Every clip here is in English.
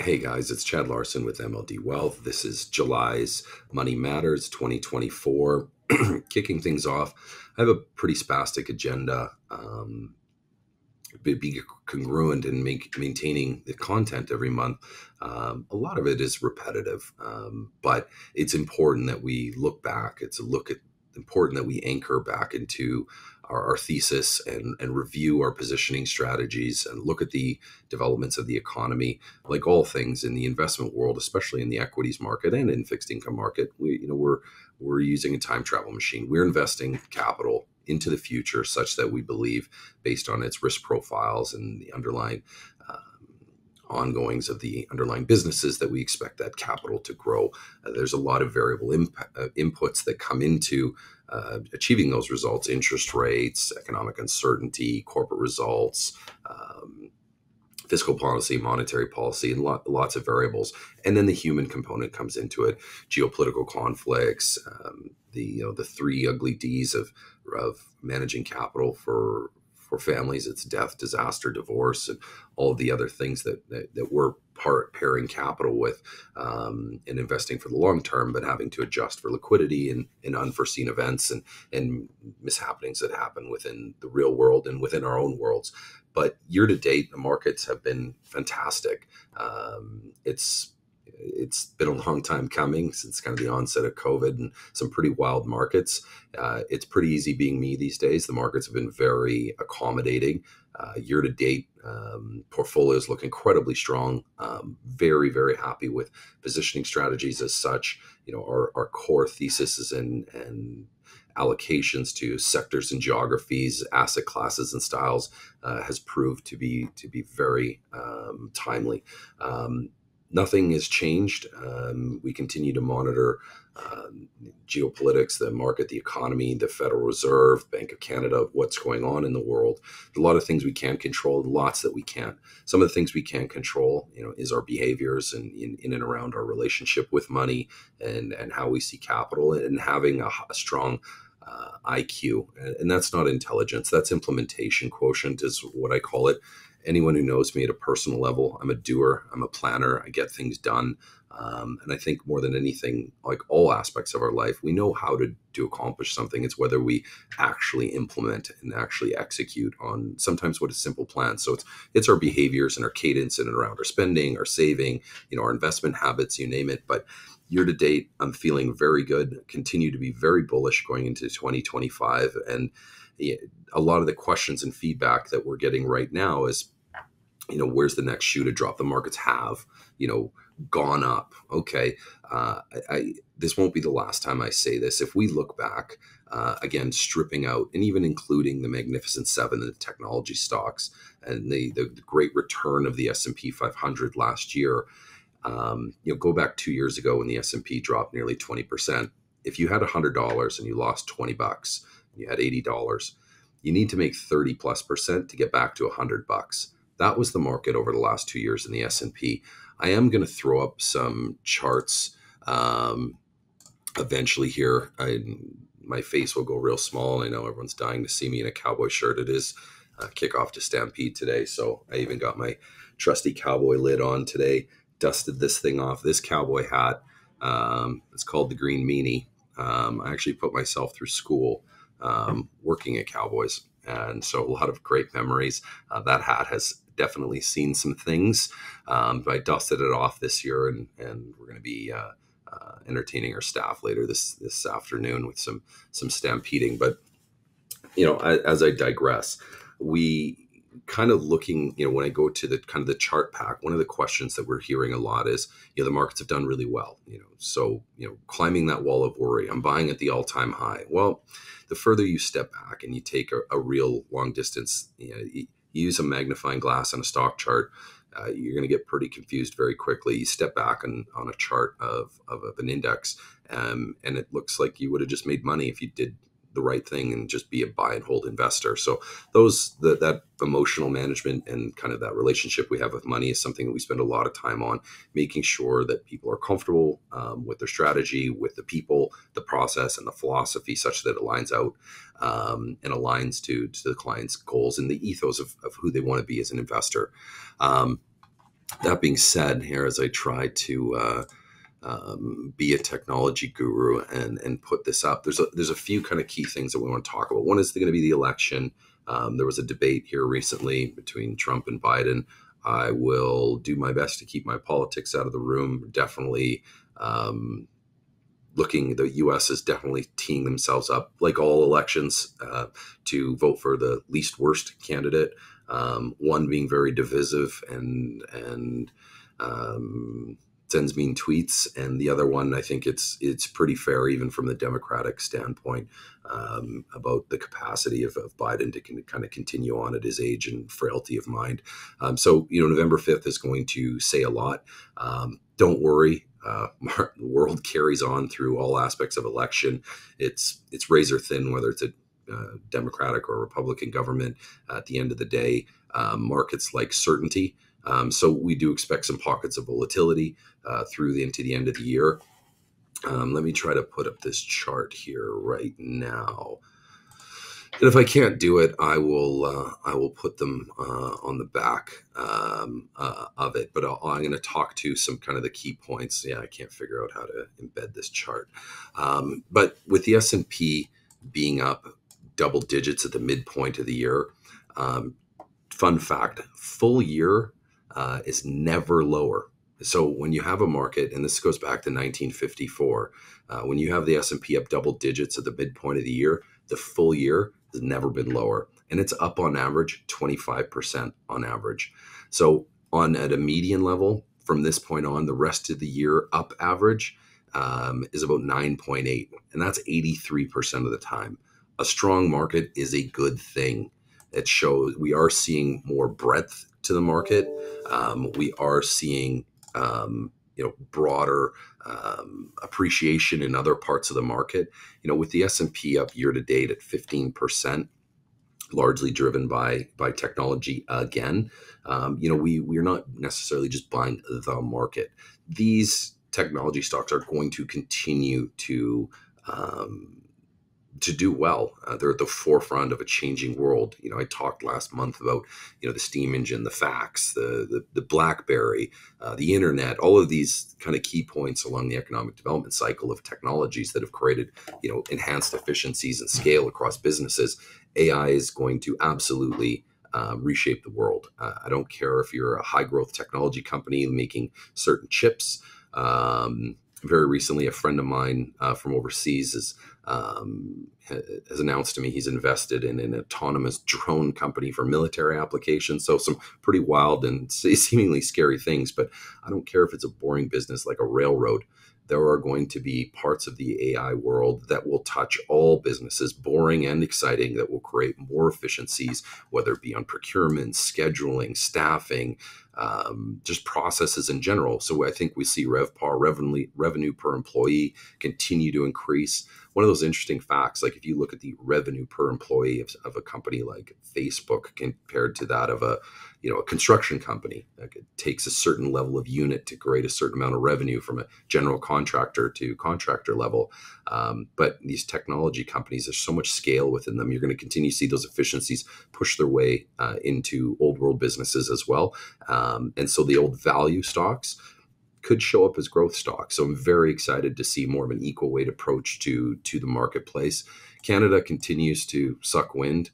Hey guys, it's Chad Larson with MLD Wealth. This is July's Money Matters 2024. Kicking things off, I have a pretty spastic agenda. Be congruent and maintaining the content every month. A lot of it is repetitive, but it's important that we look back. Important that we anchor back into our thesis and review our positioning strategies and look at the developments of the economy. Like all things in the investment world, especially in the equities market and in fixed income market, we're using a time travel machine. We're investing capital into the future such that we believe, based on its risk profiles and the underlying ongoings of the underlying businesses, that we expect that capital to grow. There's a lot of variable inputs that come into achieving those results: interest rates, economic uncertainty, corporate results, fiscal policy, monetary policy, and lots of variables. And then the human component comes into it: geopolitical conflicts, the three ugly D's of managing capital for families. It's death, disaster, divorce, and all of the other things that we're pairing capital with, and investing for the long term, but having to adjust for liquidity and unforeseen events and mishappenings that happen within the real world and within our own worlds. But year to date, the markets have been fantastic. It's been a long time coming since kind of the onset of COVID and some pretty wild markets. It's pretty easy being me these days. The markets have been very accommodating. Year to date, portfolios look incredibly strong. Very, very happy with positioning strategies as such. Our core thesis and allocations to sectors and geographies, asset classes and styles has proved to be very timely. Nothing has changed. We continue to monitor geopolitics, the market, the economy, the Federal Reserve, Bank of Canada, what's going on in the world. A lot of things we can control, lots that we can't. Some of the things we can't control, is our behaviors and in and around our relationship with money and how we see capital, and having a strong IQ. And that's not intelligence, that's implementation quotient is what I call it. Anyone who knows me at a personal level, I'm a doer, I'm a planner, I get things done. And I think more than anything, like all aspects of our life, we know how to accomplish something. It's whether we actually implement and actually execute on sometimes what is simple plans. So it's our behaviors and our cadence in and around our spending, our saving, our investment habits, you name it. But year to date, I'm feeling very good, continue to be very bullish going into 2025. And a lot of the questions and feedback that we're getting right now is, where's the next shoe to drop? The markets have, gone up. Okay. This won't be the last time I say this. If we look back, again, stripping out and even including the Magnificent Seven and the technology stocks and the great return of the S&P 500 last year, go back 2 years ago when the S&P dropped nearly 20%. If you had $100 and you lost $20, you had $80, you need to make 30+% to get back to $100. That was the market over the last 2 years in the S&P. I am going to throw up some charts eventually here. My face will go real small. I know everyone's dying to see me in a cowboy shirt. It is kickoff to Stampede today, so I even got my trusty cowboy lid on today. Dusted this thing off. This cowboy hat, it's called the Green Meanie. I actually put myself through school working at Cowboys, and so a lot of great memories. That hat has definitely seen some things, but I dusted it off this year, and we're going to be entertaining our staff later this afternoon with some stampeding. But as I digress, we kind of looking, when I go to the kind of the chart pack, one of the questions that we're hearing a lot is, the markets have done really well, so climbing that wall of worry. I'm buying at the all-time high. Well, the further you step back and you take a real long distance, you use a magnifying glass on a stock chart, you're going to get pretty confused very quickly. You step back on a chart of an index, and it looks like you would have just made money if you did the right thing and just be a buy and hold investor. So that emotional management and kind of that relationship we have with money is something that we spend a lot of time on, making sure that people are comfortable with their strategy, with the people, the process, and the philosophy, such that it lines out and aligns to the client's goals and the ethos of who they want to be as an investor. That being said, here as I try to be a technology guru and put this up, there's a few kind of key things that we want to talk about. One is going to be the election. There was a debate here recently between Trump and Biden. I will do my best to keep my politics out of the room. Definitely the U.S. is definitely teeing themselves up, like all elections, to vote for the least worst candidate. One being very divisive and sends mean tweets, and the other one, I think it's pretty fair, even from the Democratic standpoint, about the capacity of Biden to kind of continue on at his age and frailty of mind. So November 5th is going to say a lot. Don't worry. The world carries on through all aspects of election. It's razor thin, whether it's a Democratic or Republican government. At the end of the day, markets like certainty. So we do expect some pockets of volatility into the end of the year. Let me try to put up this chart here right now. And if I can't do it, I will put them on the back of it. But I'm going to talk to some kind of the key points. Yeah, I can't figure out how to embed this chart. But with the S&P being up double digits at the midpoint of the year, fun fact: full year is never lower. So when you have a market, and this goes back to 1954, when you have the S&P up double digits at the midpoint of the year, the full year has never been lower, and it's up on average 25% on average. So at a median level, from this point on, the rest of the year up average is about 9.8, and that's 83% of the time. A strong market is a good thing. It shows we are seeing more breadth to the market. We are seeing broader appreciation in other parts of the market. With the S&P up year to date at 15%, largely driven by technology again. We are not necessarily just buying the market. These technology stocks are going to continue to do well. They're at the forefront of a changing world. I talked last month about the steam engine, the fax, the BlackBerry, the internet, all of these kind of key points along the economic development cycle of technologies that have created enhanced efficiencies and scale across businesses. AI is going to absolutely reshape the world. I don't care if you're a high growth technology company making certain chips. Very recently, a friend of mine from overseas has announced to me he's invested in an autonomous drone company for military applications. So some pretty wild and seemingly scary things, but I don't care if it's a boring business like a railroad. There are going to be parts of the AI world that will touch all businesses, boring and exciting, that will create more efficiencies, whether it be on procurement, scheduling, staffing, just processes in general. So I think we see RevPAR, revenue per employee, continue to increase. One of those interesting facts, like if you look at the revenue per employee of a company like Facebook compared to that of a construction company, like it takes a certain level of unit to create a certain amount of revenue from a general contractor to contractor level. But these technology companies, there's so much scale within them. You're going to continue to see those efficiencies push their way into old world businesses as well. And so the old value stocks could show up as growth stocks. So I'm very excited to see more of an equal weight approach to the marketplace. Canada continues to suck wind.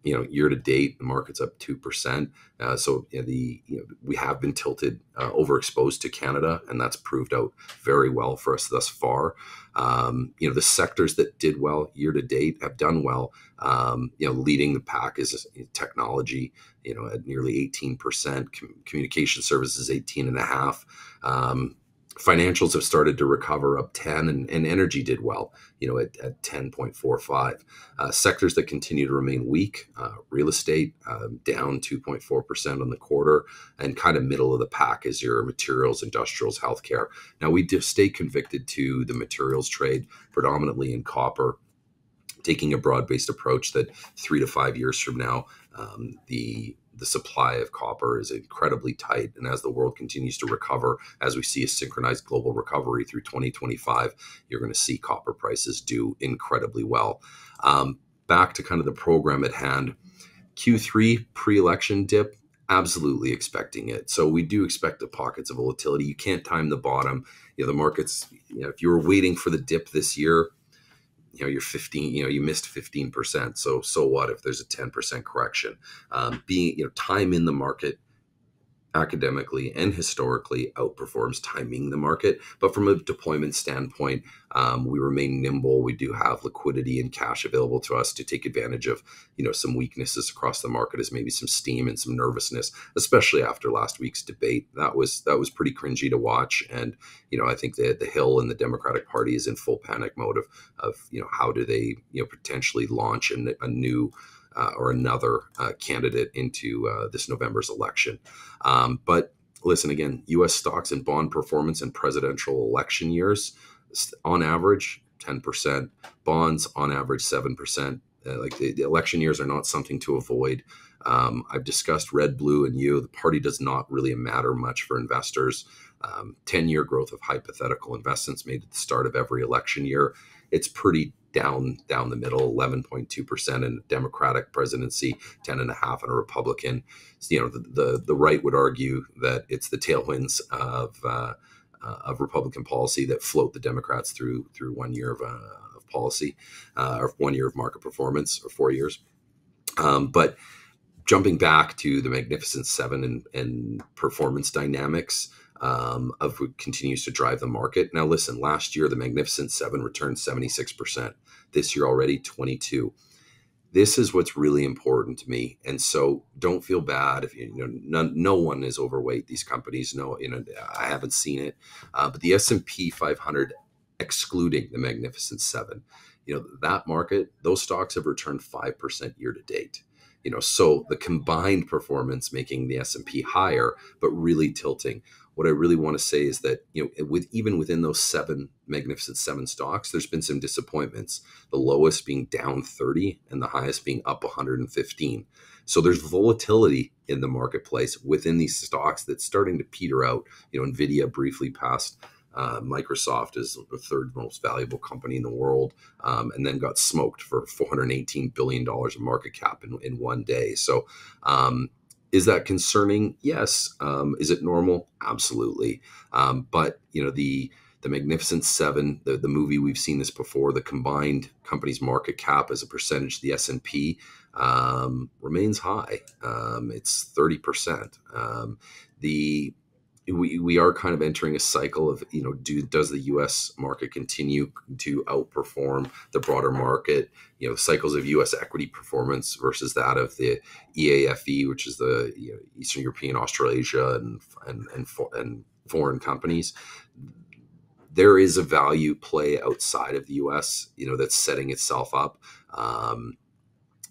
Year to date, the market's up 2%. So we have been tilted, overexposed to Canada, and that's proved out very well for us thus far. The sectors that did well year to date have done well. Leading the pack is technology, at nearly 18%, communication services 18.5%. Financials have started to recover, up 10, and energy did well, at 10.45. Sectors that continue to remain weak, real estate down 2.4% on the quarter, and kind of middle of the pack is your materials, industrials, healthcare. Now we do stay convicted to the materials trade, predominantly in copper, taking a broad-based approach that 3 to 5 years from now, the supply of copper is incredibly tight. And as the world continues to recover, as we see a synchronized global recovery through 2025, you're going to see copper prices do incredibly well. Back to kind of the program at hand. Q3 pre-election dip, absolutely expecting it. So we do expect the pockets of volatility. You can't time the bottom. The markets, if you were waiting for the dip this year, you're 15, you missed 15%. So what if there's a 10% correction? Being, time in the market academically and historically outperforms timing the market. But from a deployment standpoint, we remain nimble. We do have liquidity and cash available to us to take advantage of, some weaknesses across the market, as maybe some steam and some nervousness, especially after last week's debate. That was pretty cringy to watch. And, I think that the Hill and the Democratic Party is in full panic mode of how do they, potentially launch a new or another candidate into this November's election. But listen, again, U.S. stocks and bond performance in presidential election years, on average, 10%. Bonds, on average, 7%. Like the election years are not something to avoid. I've discussed red, blue, and you. The party does not really matter much for investors. 10-year growth of hypothetical investments made at the start of every election year. It's pretty down the middle, 11.2% in a Democratic presidency, 10.5% in a Republican. So, the right would argue that it's the tailwinds of Republican policy that float the Democrats through 1 year of policy, or 1 year of market performance, or 4 years. But jumping back to the Magnificent Seven and performance dynamics of what continues to drive the market. Now, listen, last year, the Magnificent Seven returned 76%. This year already, 22%. This is what's really important to me. And so don't feel bad if no one is overweight these companies. No, I haven't seen it. But the S&P 500, excluding the Magnificent Seven, that market, those stocks have returned 5% year to date. So the combined performance making the S&P higher, but really tilting. What I really want to say is that, even within those seven Magnificent Seven stocks, there's been some disappointments. The lowest being down 30 and the highest being up 115. So there's volatility in the marketplace within these stocks that's starting to peter out. Nvidia briefly passed Microsoft as the third most valuable company in the world, and then got smoked for $418 billion of market cap in 1 day. So, is that concerning? Yes. Is it normal? Absolutely. But the Magnificent Seven, the movie, we've seen this before. The combined company's market cap as a percentage of the S&P remains high. It's 30%. We are kind of entering a cycle of, does the U.S. market continue to outperform the broader market? Cycles of U.S. equity performance versus that of the EAFE, which is the Eastern European, Australasia, and foreign companies. There is a value play outside of the U.S., that's setting itself up.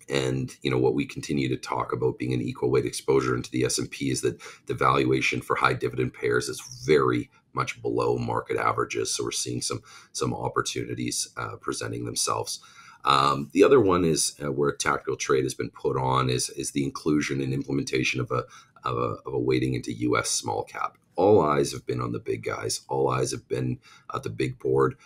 And what we continue to talk about being an equal weight exposure into the S&P is that the valuation for high dividend payers is very much below market averages. So we're seeing some opportunities presenting themselves. The other one is where tactical trade has been put on is the inclusion and implementation of a weighting into U.S. small cap. All eyes have been on the big guys. All eyes have been at the big board.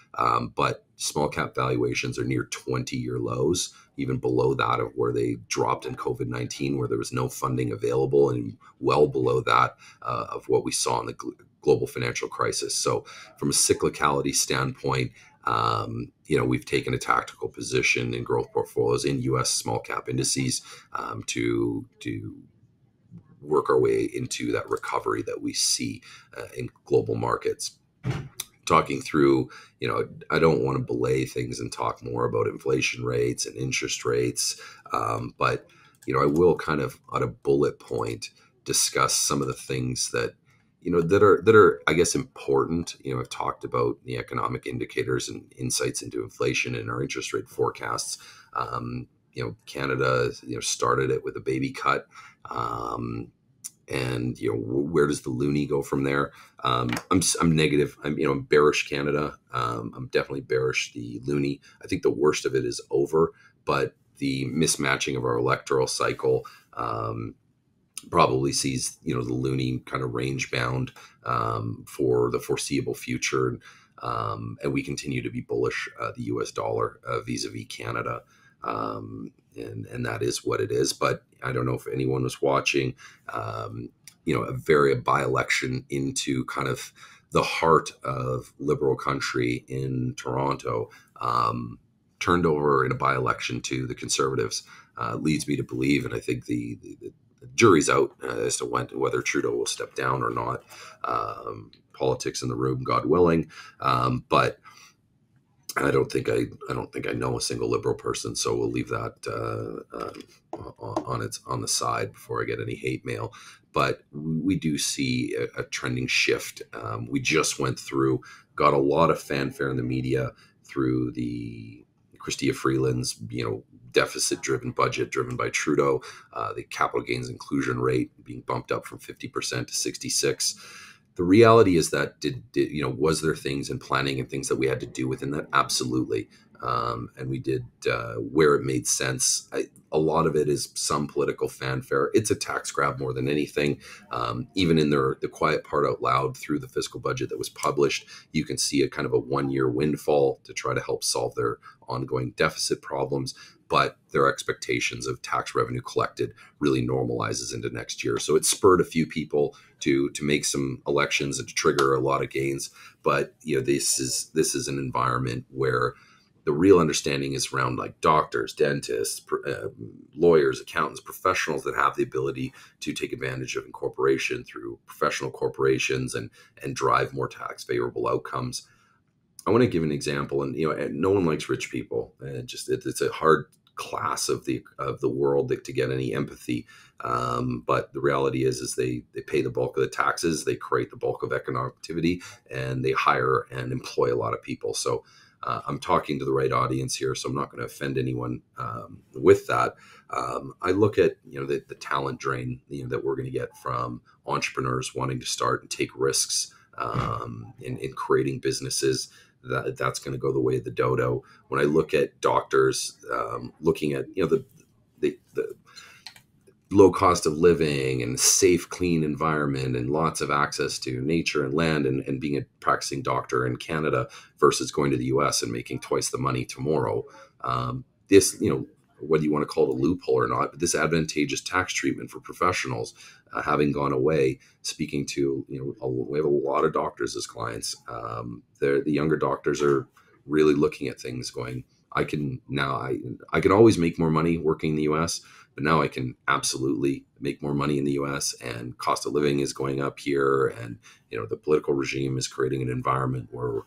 But small cap valuations are near 20-year lows, even below that of where they dropped in COVID-19, where there was no funding available, and well below that of what we saw in the global financial crisis. So from a cyclicality standpoint, we've taken a tactical position in growth portfolios in U.S. small cap indices to work our way into that recovery that we see in global markets. Talking through, I don't want to belay things and talk more about inflation rates and interest rates, but I will kind of at a bullet point discuss some of the things that that are I guess important. I've talked about the economic indicators and insights into inflation and our interest rate forecasts. Canada started it with a baby cut. And where does the loonie go from there? I'm negative. I'm bearish Canada. I'm definitely bearish the loonie. I think the worst of it is over, but the mismatching of our electoral cycle probably sees the loonie kind of range bound for the foreseeable future, and we continue to be bullish the U.S. dollar vis-a-vis Canada. and that is what it is. But I don't know if anyone was watching, a by-election into kind of the heart of liberal country in Toronto, turned over in a by-election to the Conservatives, leads me to believe, and I think the jury's out as to whether Trudeau will step down or not. Politics in the room, God willing, but I don't think I know a single liberal person, so we'll leave that on the side before I get any hate mail. But we do see a trending shift. We just got a lot of fanfare in the media through the Chrystia Freeland's deficit-driven budget driven by Trudeau, the capital gains inclusion rate being bumped up from 50% to 66%. The reality is that was there things in planning and things that we had to do within that? Absolutely. And we did where it made sense. A lot of it is some political fanfare. It's a tax grab more than anything. Even in the quiet part out loud through the fiscal budget that was published, you can see a kind of a one-year windfall to try to help solve their ongoing deficit problems. But their expectations of tax revenue collected really normalizes into next year. So it spurred a few people to make some elections and to trigger a lot of gains. But this is an environment where the real understanding is around like doctors, dentists, lawyers, accountants, professionals that have the ability to take advantage of incorporation through professional corporations and drive more tax favorable outcomes. I want to give an example, and no one likes rich people, and it's a hard class of the world to get any empathy. But the reality is they pay the bulk of the taxes, they create the bulk of economic activity, and they hire and employ a lot of people. So I'm talking to the right audience here, so I'm not going to offend anyone with that. I look at the talent drain that we're going to get from entrepreneurs wanting to start and take risks in creating businesses. That's going to go the way of the dodo. When I look at doctors, looking at the low cost of living and safe, clean environment and lots of access to nature and land, and being a practicing doctor in Canada versus going to the US and making twice the money tomorrow, this whether you want to call it a loophole or not, but this advantageous tax treatment for professionals having gone away, speaking to, we have a lot of doctors as clients. The younger doctors are really looking at things going, I can always make more money working in the US, but now I can absolutely make more money in the US, and cost of living is going up here. And, the political regime is creating an environment where,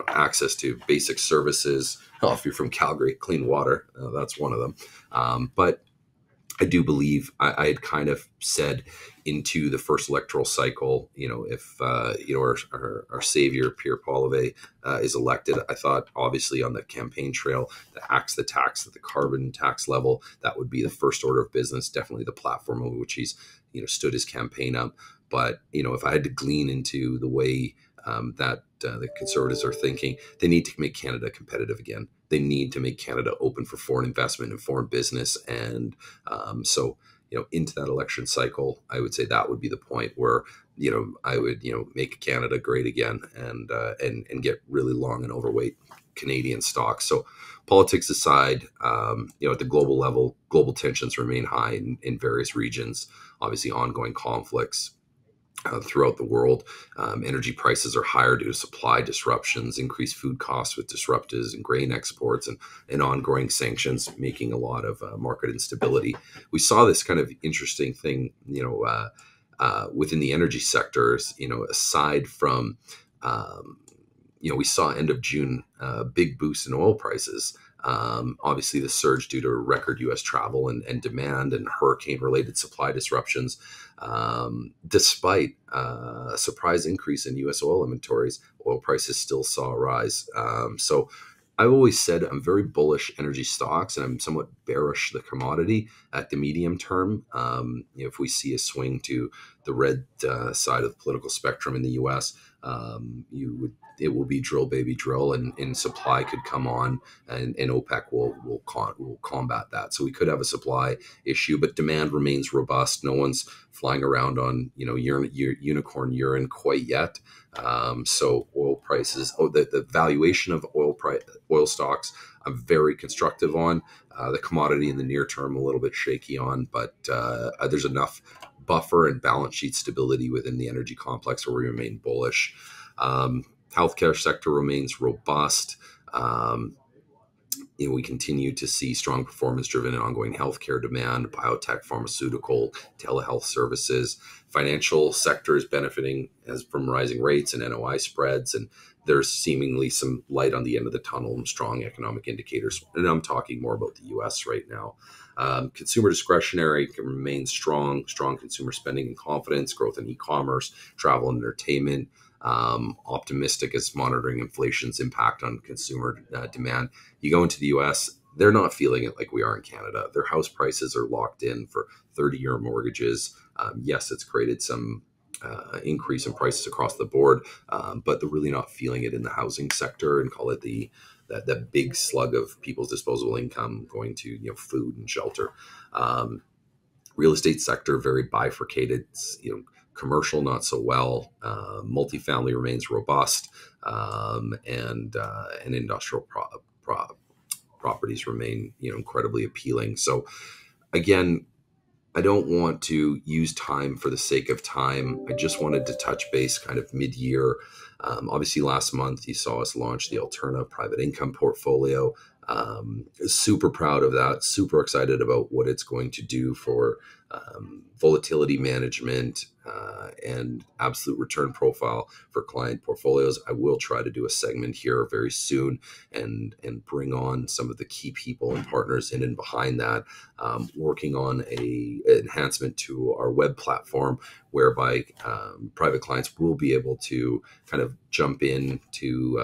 access to basic services. If you're from Calgary, clean water, that's one of them. But I do believe I had kind of said into the first electoral cycle, if our savior Pierre Poilievre is elected, I thought obviously on the campaign trail, the tax at the carbon tax level, that would be the first order of business, definitely the platform on which he's stood his campaign up. But if I had to glean into the way that the Conservatives are thinking, they need to make Canada competitive again. They need to make Canada open for foreign investment and foreign business. And so, into that election cycle, I would say that would be the point where, I would, make Canada great again and get really long and overweight Canadian stocks. So politics aside, at the global level, global tensions remain high in various regions, obviously ongoing conflicts throughout the world. Energy prices are higher due to supply disruptions, increased food costs with disruptors and grain exports, and ongoing sanctions, making a lot of market instability. We saw this kind of interesting thing, within the energy sectors, aside from, we saw end of June, big boost in oil prices. Obviously, the surge due to record U.S. travel and demand and hurricane-related supply disruptions, despite a surprise increase in U.S. oil inventories, oil prices still saw a rise. So I've always said I'm very bullish energy stocks, and I'm somewhat bearish the commodity at the medium term. If we see a swing to the red side of the political spectrum in the U.S., it will be drill baby drill, and supply could come on, and OPEC will combat that. So we could have a supply issue, but demand remains robust. No one's flying around on unicorn urine quite yet. So oil prices, the valuation of oil stocks, I'm very constructive on. The commodity in the near term a little bit shaky on, but there's enough buffer and balance sheet stability within the energy complex where we remain bullish. Healthcare sector remains robust. We continue to see strong performance driven and ongoing healthcare demand, biotech, pharmaceutical, telehealth services. Financial sector is benefiting from rising rates and NOI spreads, and there's seemingly some light on the end of the tunnel and strong economic indicators. And I'm talking more about the US right now. Consumer discretionary can remain strong consumer spending and confidence, growth in e-commerce, travel and entertainment. Optimistic as monitoring inflation's impact on consumer demand. You go into the US, they're not feeling it like we are in Canada. Their house prices are locked in for 30-year mortgages. Yes, it's created some increase in prices across the board, but they're really not feeling it in the housing sector, and call it that big slug of people's disposable income going to food and shelter. Real estate sector very bifurcated. Commercial not so well. Multifamily remains robust, and industrial properties remain incredibly appealing. So again, I don't want to use time for the sake of time. I just wanted to touch base kind of mid-year. Obviously, last month you saw us launch the Alterna private income portfolio. Super proud of that. Super excited about what it's going to do for volatility management and absolute return profile for client portfolios. I will try to do a segment here very soon and bring on some of the key people and partners in and behind that, working on an enhancement to our web platform whereby private clients will be able to kind of jump into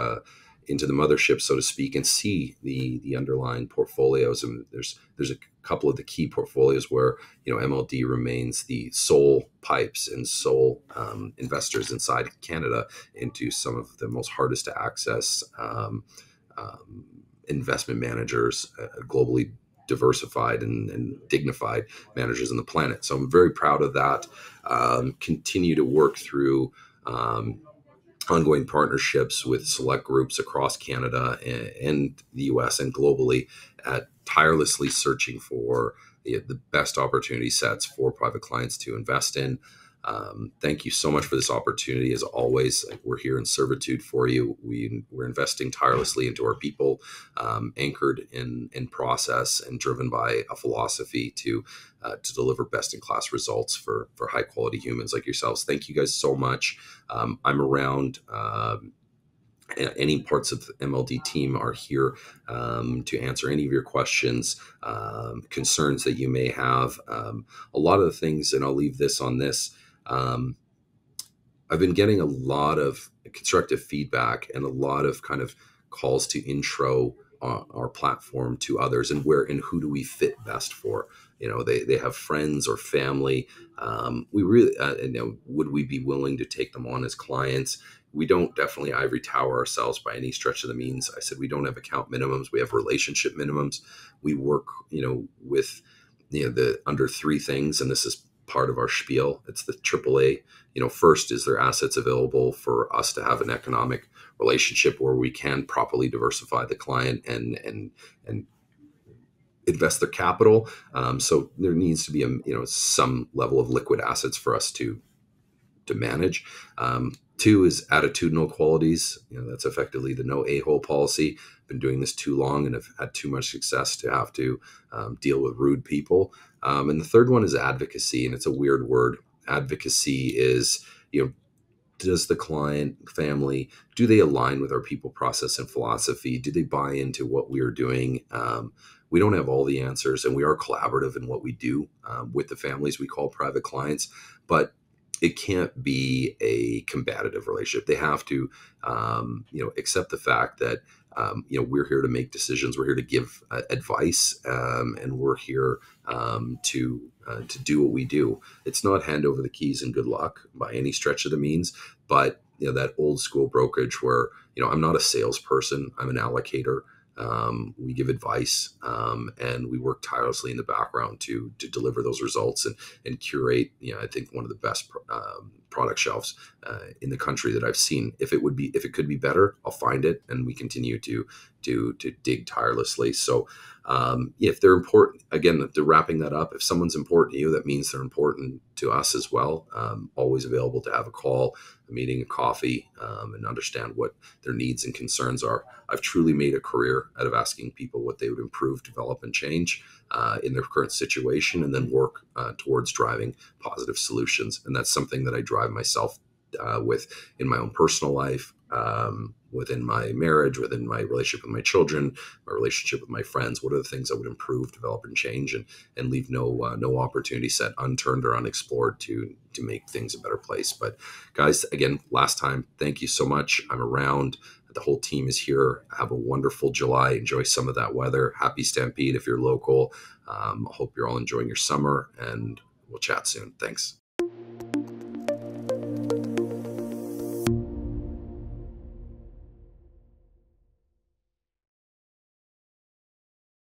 the mothership, so to speak, and see the underlying portfolios. And there's a couple of the key portfolios where MLD remains the sole pipes and sole investors inside Canada into some of the most hardest to access investment managers, globally diversified and dignified managers on the planet. So I'm very proud of that. Continue to work through ongoing partnerships with select groups across Canada and the US and globally, at tirelessly searching for the best opportunity sets for private clients to invest in. Thank you so much for this opportunity. As always, we're here in servitude for you. We're investing tirelessly into our people, anchored in process and driven by a philosophy to deliver best-in-class results for high-quality humans like yourselves. Thank you guys so much. I'm around. Any parts of the MLD team are here to answer any of your questions, concerns that you may have. A lot of the things, and I'll leave this on this, I've been getting a lot of constructive feedback and a lot of kind of calls to intro our platform to others, and where and who do we fit best for. They have friends or family. We really, would we be willing to take them on as clients? We don't definitely ivory tower ourselves by any stretch of the means. I said we don't have account minimums. We have relationship minimums. We work, with the under three things, and this is part of our spiel. It's the AAA. First, is there assets available for us to have an economic relationship where we can properly diversify the client and invest their capital. So there needs to be some level of liquid assets for us to manage. Two is attitudinal qualities. That's effectively the no a-hole policy. Been doing this too long and have had too much success to have to deal with rude people. And the third one is advocacy, and it's a weird word. Advocacy is, does the client family, do they align with our people, process, and philosophy? Do they buy into what we are doing? We don't have all the answers, and we are collaborative in what we do with the families we call private clients, but it can't be a combative relationship. They have to, accept the fact that, we're here to make decisions. We're here to give advice, and we're here to do what we do. It's not hand over the keys and good luck by any stretch of the means, but that old school brokerage where I'm not a salesperson. I'm an allocator. We give advice, and we work tirelessly in the background to deliver those results and curate. I think one of the best product shelves in the country that I've seen. If it could be better, I'll find it, and we continue to dig tirelessly. So if they're important, again, if they're wrapping that up, if someone's important to you, that means they're important to us as well. Always available to have a call, a meeting, a coffee, and understand what their needs and concerns are. I've truly made a career out of asking people what they would improve, develop, and change in their current situation, and then work towards driving positive solutions. And that's something that I drive myself with in my own personal life, within my marriage, within my relationship with my children, my relationship with my friends. What are the things I would improve, develop, and change, and leave no opportunity set unturned or unexplored to make things a better place. But guys, again, last time, thank you so much. I'm around. The whole team is here. Have a wonderful July. Enjoy some of that weather. Happy Stampede if you're local. I hope you're all enjoying your summer, and we'll chat soon. Thanks.